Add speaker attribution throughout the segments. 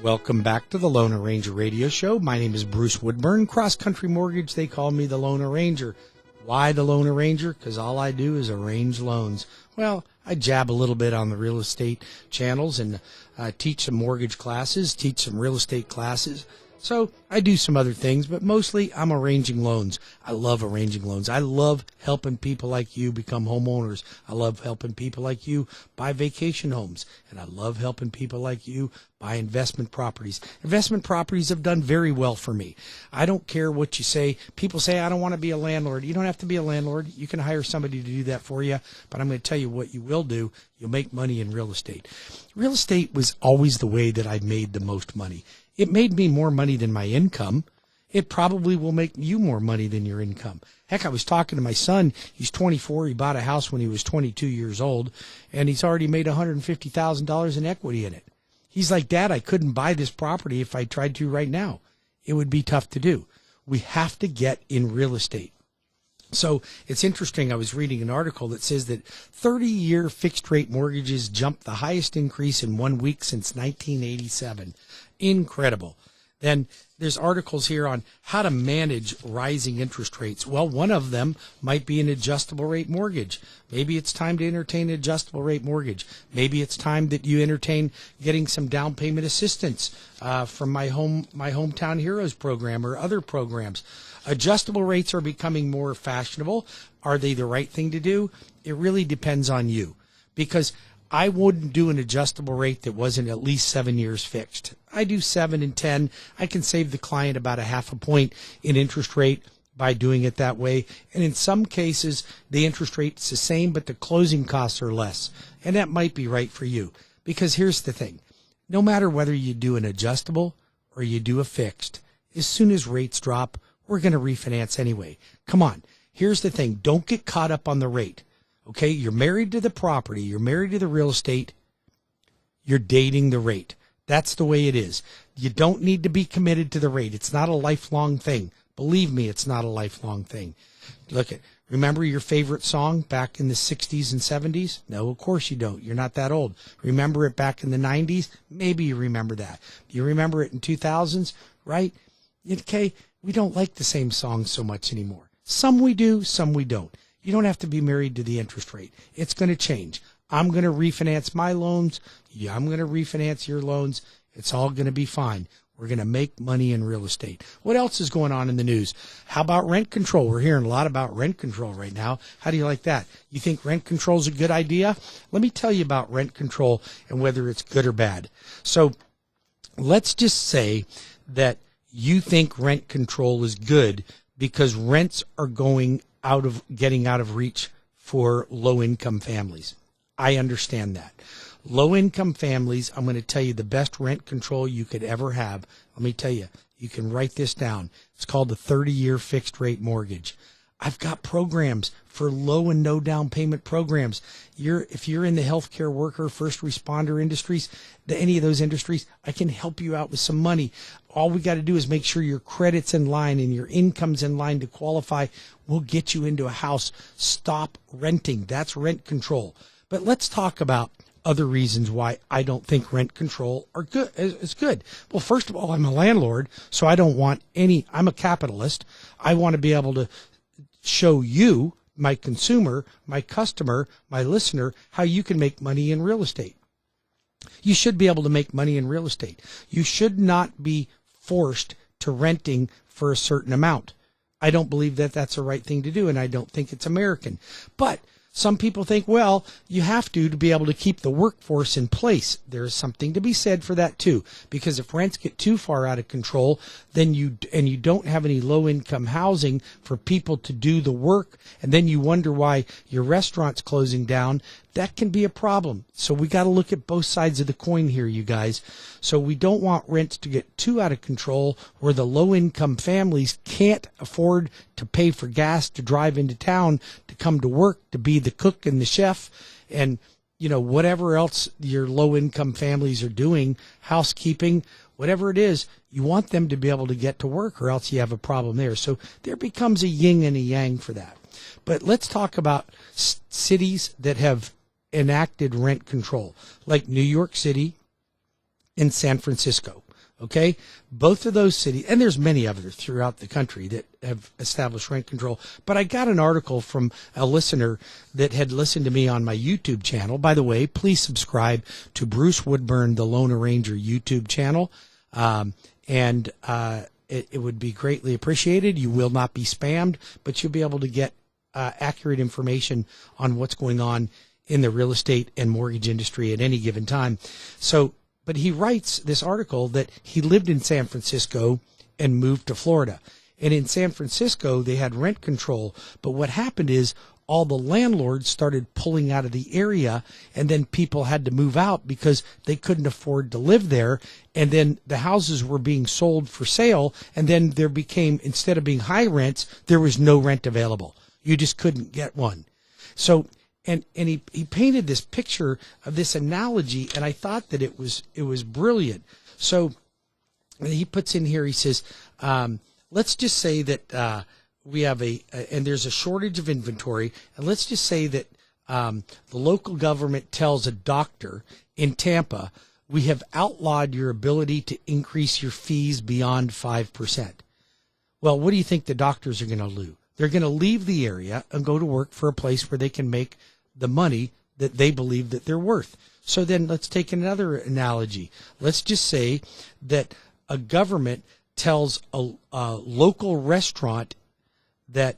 Speaker 1: Welcome back to the Lone Ranger Radio Show. My name is Bruce Woodburn. CrossCountry Mortgage, they call me the Lone Ranger. Why the Lone Ranger? Because all I do is arrange loans. Well, I jab a little bit on the real estate channels and teach some mortgage classes, teach some real estate classes. So I do some other things, but mostly I'm arranging loans. I love arranging loans. I love helping people like you become homeowners. I love helping people like you buy vacation homes. And I love helping people like you buy investment properties. Investment properties have done very well for me. I don't care what you say. People say, I don't want to be a landlord. You don't have to be a landlord. You can hire somebody to do that for you. But I'm going to tell you what you will do. You'll make money in real estate. Real estate was always the way that I made the most money. It made me more money than my income. It probably will make you more money than your income. Heck, I was talking to my son. He's 24. He bought a house when he was 22 years old, and he's already made $150,000 in equity in it. He's like, Dad, I couldn't buy this property if I tried to right now. It would be tough to do. We have to get in real estate. So it's interesting. I was reading an article that says that 30-year fixed-rate mortgages jumped the highest increase in 1 week since 1987. Incredible. Then there's articles here on how to manage rising interest rates. Well, one of them might be an adjustable rate mortgage. Maybe it's time to entertain an adjustable rate mortgage. Maybe it's time that you entertain getting some down payment assistance from my Hometown Heroes program or other programs. Adjustable rates are becoming more fashionable. Are they the right thing to do? It really depends on you, because I wouldn't do an adjustable rate that wasn't at least 7 years fixed. I do 7 and 10. I can save the client about a half a point in interest rate by doing it that way. And in some cases, the interest rate's the same, but the closing costs are less. And that might be right for you. Because here's the thing. No matter whether you do an adjustable or you do a fixed, as soon as rates drop, we're going to refinance anyway. Come on. Here's the thing. Don't get caught up on the rate. Okay, you're married to the property, you're married to the real estate, you're dating the rate. That's the way it is. You don't need to be committed to the rate. It's not a lifelong thing. Believe me, it's not a lifelong thing. Remember your favorite song back in the 60s and 70s? No, of course you don't. You're not that old. Remember it back in the 90s? Maybe you remember that. You remember it in 2000s, right? Okay, we don't like the same songs so much anymore. Some we do, some we don't. You don't have to be married to the interest rate. It's going to change. I'm going to refinance my loans. Yeah, I'm going to refinance your loans. It's all going to be fine. We're going to make money in real estate. What else is going on in the news? How about rent control? We're hearing a lot about rent control right now. How do you like that? You think rent control is a good idea? Let me tell you about rent control and whether it's good or bad. So let's just say that you think rent control is good because rents are getting out of reach for low-income families. I understand that. Low-income families, I'm going to tell you the best rent control you could ever have. Let me tell you, you can write this down. It's called the 30-year fixed-rate mortgage. I've got programs for low and no down payment programs. If you're in the healthcare worker, first responder industries, any of those industries, I can help you out with some money. All we got to do is make sure your credit's in line and your income's in line to qualify. We'll get you into a house. Stop renting. That's rent control. But let's talk about other reasons why I don't think rent control is good. Well, first of all, I'm a landlord, so I don't want I'm a capitalist. I want to be able to show you, my consumer, my customer, my listener, how you can make money in real estate. You should be able to make money in real estate. You should not be forced to renting for a certain amount. I don't believe that that's the right thing to do, and I don't think it's American. But some people think, well, you have to be able to keep the workforce in place. There's something to be said for that too, because if rents get too far out of control, then you don't have any low-income housing for people to do the work, and then you wonder why your restaurant's closing down. That can be a problem. So we got to look at both sides of the coin here, you guys. So we don't want rents to get too out of control where the low-income families can't afford to pay for gas to drive into town to come to work, to be the cook and the chef, and whatever else your low-income families are doing, housekeeping, whatever it is, you want them to be able to get to work, or else you have a problem there. So there becomes a yin and a yang for that. But let's talk about cities that have enacted rent control, like New York City, and San Francisco. Okay, both of those cities, and there's many others throughout the country that have established rent control. But I got an article from a listener that had listened to me on my YouTube channel. By the way, please subscribe to Bruce Woodburn, the Lone Ranger YouTube channel. It would be greatly appreciated. You will not be spammed, but you'll be able to get accurate information on what's going on in the real estate and mortgage industry at any given time. But he writes this article that he lived in San Francisco and moved to Florida. And in San Francisco, they had rent control. But what happened is all the landlords started pulling out of the area, and then people had to move out because they couldn't afford to live there. And then the houses were being sold for sale. And then there became, instead of being high rents, there was no rent available. You just couldn't get one. So And he painted this picture of this analogy, and I thought that it was brilliant. So he puts in here, he says, let's just say that we have and there's a shortage of inventory, and let's just say that the local government tells a doctor in Tampa, we have outlawed your ability to increase your fees beyond 5%. Well, what do you think the doctors are going to do? They're going to leave the area and go to work for a place where they can make the money that they believe that they're worth. So then let's take another analogy. Let's just say that a government tells a local restaurant that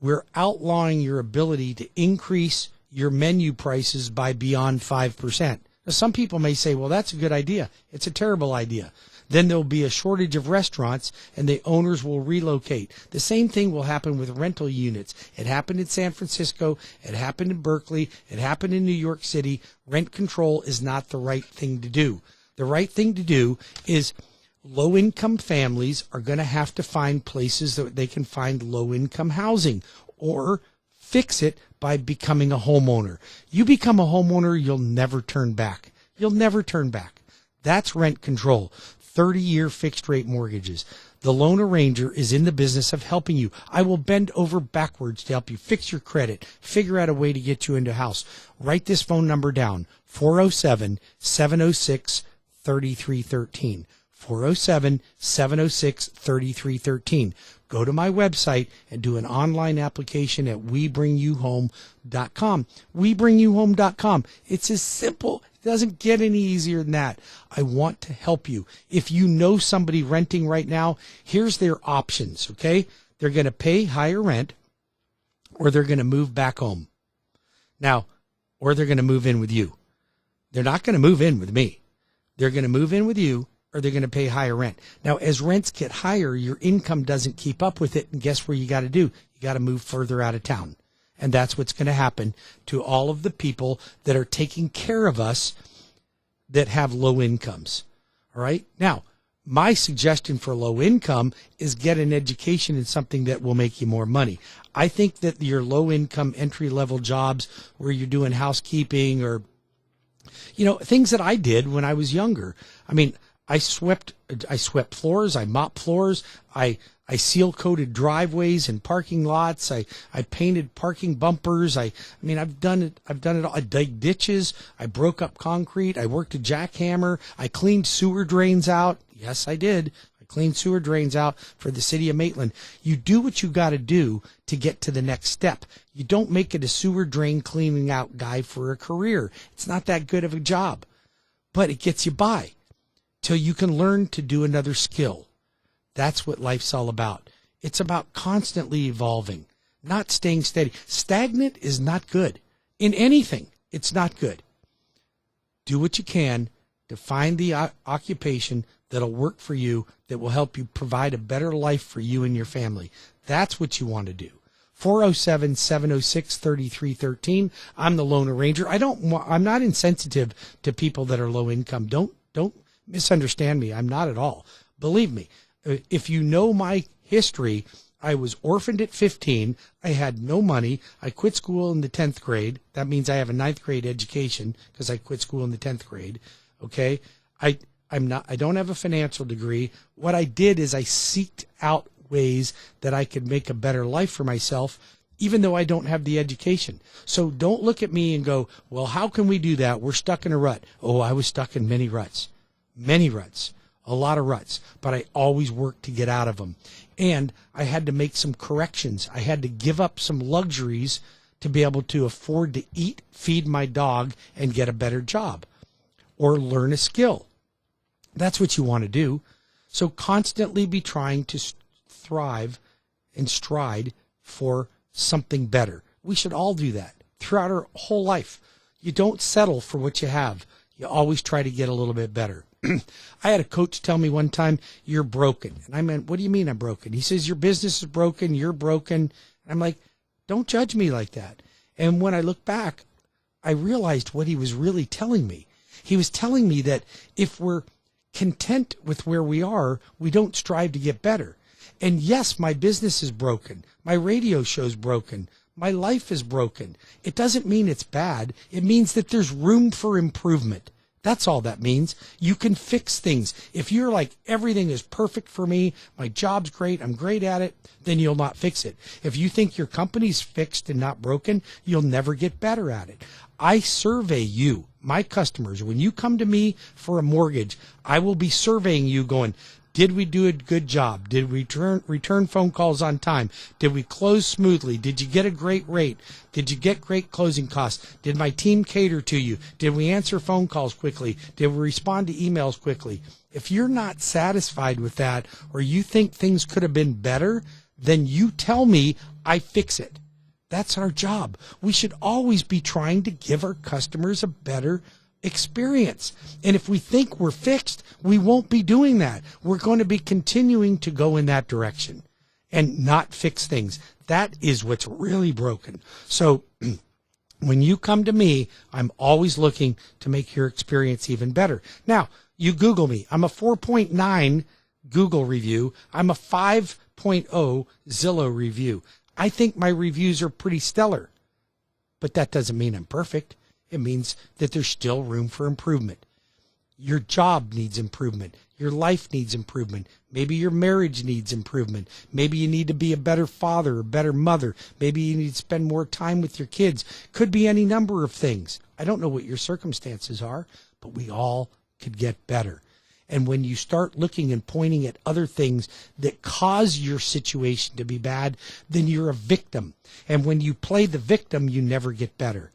Speaker 1: we're outlawing your ability to increase your menu prices by beyond 5%. Now, some people may say, well, that's a good idea. It's a terrible idea. Then there'll be a shortage of restaurants and the owners will relocate. The same thing will happen with rental units. It happened in San Francisco. It happened in Berkeley. It happened in New York City. Rent control is not the right thing to do. The right thing to do is low-income families are going to have to find places that they can find low-income housing, or fix it by becoming a homeowner. You become a homeowner, you'll never turn back. You'll never turn back. That's rent control. 30-year fixed-rate mortgages. The Lone Ranger is in the business of helping you. I will bend over backwards to help you fix your credit, figure out a way to get you into a house. Write this phone number down, 407-706-3313. 407-706-3313. Go to my website and do an online application at WeBringYouHome.com. WeBringYouHome.com. It's as simple. It doesn't get any easier than that. I want to help you. If you know somebody renting right now, here's their options, okay? They're going to pay higher rent, or they're going to move back home. Now, or they're going to move in with you. They're not going to move in with me. They're going to move in with you, or they're going to pay higher rent. Now, as rents get higher, your income doesn't keep up with it, and guess where you got to do? You got to move further out of town. And that's what's going to happen to all of the people that are taking care of us that have low incomes. All right? Now, my suggestion for low income is get an education in something that will make you more money. I think that your low income entry level jobs where you're doing housekeeping or, things that I did when I was younger. I mean, I swept floors, I mopped floors, I seal-coated driveways and parking lots. I painted parking bumpers. I've done it all. I dug ditches. I broke up concrete. I worked a jackhammer. I cleaned sewer drains out. Yes, I did. I cleaned sewer drains out for the city of Maitland. You do what you got to do to get to the next step. You don't make it a sewer drain cleaning out guy for a career. It's not that good of a job, but it gets you by till you can learn to do another skill. That's what life's all about. It's about constantly evolving, not staying steady. Stagnant is not good. In anything, it's not good. Do what you can to find the occupation that'll work for you, that will help you provide a better life for you and your family. That's what you want to do. 407-706-3313. I'm the Lone Ranger. I'm not insensitive to people that are low income. Don't misunderstand me. I'm not at all. Believe me. If you know my history, I was orphaned at 15. I had no money. I quit school in the 10th grade. That means I have a 9th grade education because I quit school in the 10th grade. Okay. I don't have a financial degree. What I did is I seeked out ways that I could make a better life for myself, even though I don't have the education. So don't look at me and go, well, how can we do that? We're stuck in a rut. Oh, I was stuck in many ruts. many ruts, a lot of ruts, but I always worked to get out of them. And I had to make some corrections. I had to give up some luxuries to be able to afford to eat, feed my dog, and get a better job or learn a skill. That's what you want to do. So constantly be trying to thrive and stride for something better. We should all do that throughout our whole life. You don't settle for what you have. You always try to get a little bit better. I had a coach tell me one time, "You're broken." And I meant, "What do you mean I'm broken?" He says, "Your business is broken. You're broken." And I'm like, "Don't judge me like that." And when I look back, I realized what he was really telling me. He was telling me that if we're content with where we are, we don't strive to get better. And yes, my business is broken. My radio show's broken. My life is broken. It doesn't mean it's bad. It means that there's room for improvement. That's all that means. You can fix things. If you're like, everything is perfect for me, my job's great, I'm great at it, then you'll not fix it. If you think your company's fixed and not broken, you'll never get better at it. I survey you, my customers. When you come to me for a mortgage, I will be surveying you going, did we do a good job? Did we return phone calls on time? Did we close smoothly? Did you get a great rate? Did you get great closing costs? Did my team cater to you? Did we answer phone calls quickly? Did we respond to emails quickly? If you're not satisfied with that, or you think things could have been better, then you tell me, I fix it. That's our job. We should always be trying to give our customers a better experience. And if we think we're fixed, we won't be doing that. We're going to be continuing to go in that direction and not fix things. That is what's really broken. So when you come to me, I'm always looking to make your experience even better. Now, you Google me. I'm a 4.9 Google review. I'm a 5.0 Zillow review. I think my reviews are pretty stellar, but that doesn't mean I'm perfect. It means that there's still room for improvement. Your job needs improvement. Your life needs improvement. Maybe your marriage needs improvement. Maybe you need to be a better father, a better mother. Maybe you need to spend more time with your kids. Could be any number of things. I don't know what your circumstances are, but we all could get better. And when you start looking and pointing at other things that cause your situation to be bad, then you're a victim. And when you play the victim, you never get better.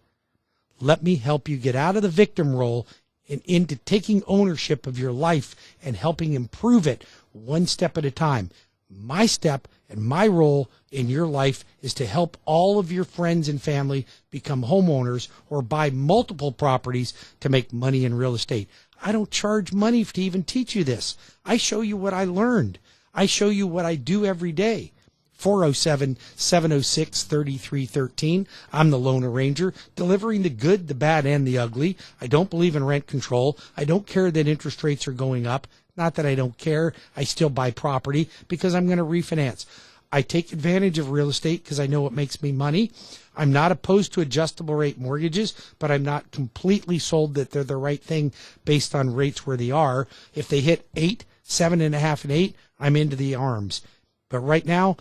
Speaker 1: Let me help you get out of the victim role and into taking ownership of your life and helping improve it one step at a time. My step and my role in your life is to help all of your friends and family become homeowners or buy multiple properties to make money in real estate. I don't charge money to even teach you this. I show you what I learned. I show you what I do every day. 407-706-3313. I'm the Lone Ranger, delivering the good, the bad, and the ugly. I don't believe in rent control. I don't care that interest rates are going up. Not that I don't care. I still buy property because I'm going to refinance. I take advantage of real estate because I know it makes me money. I'm not opposed to adjustable rate mortgages, but I'm not completely sold that they're the right thing based on rates where they are. If they hit 8, 7.5, and 8, I'm into the arms. But right now,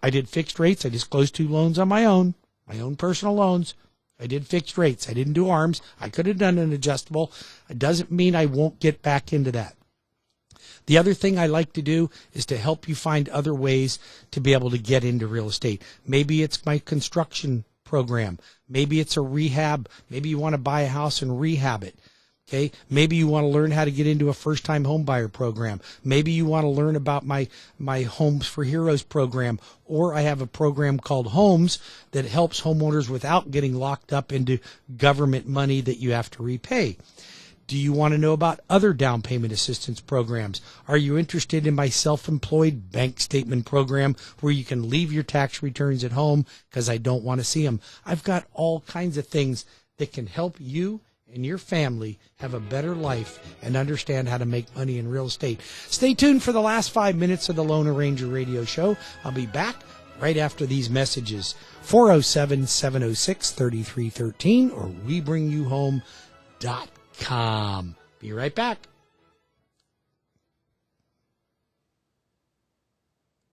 Speaker 1: I did fixed rates. I just closed 2 loans on my own personal loans. I did fixed rates. I didn't do arms. I could have done an adjustable. It doesn't mean I won't get back into that. The other thing I like to do is to help you find other ways to be able to get into real estate. Maybe it's my construction program. Maybe it's a rehab. Maybe you want to buy a house and rehab it. Okay, maybe you want to learn how to get into a first-time home buyer program. Maybe you want to learn about my Homes for Heroes program, or I have a program called Homes that helps homeowners without getting locked up into government money that you have to repay. Do you want to know about other down payment assistance programs? Are you interested in my self-employed bank statement program where you can leave your tax returns at home because I don't want to see them? I've got all kinds of things that can help you and your family have a better life and understand how to make money in real estate. Stay tuned for the last 5 minutes of the Lone Ranger radio show. I'll be back right after these messages. 407-706-3313 or WeBringYouHome.com. Be right back.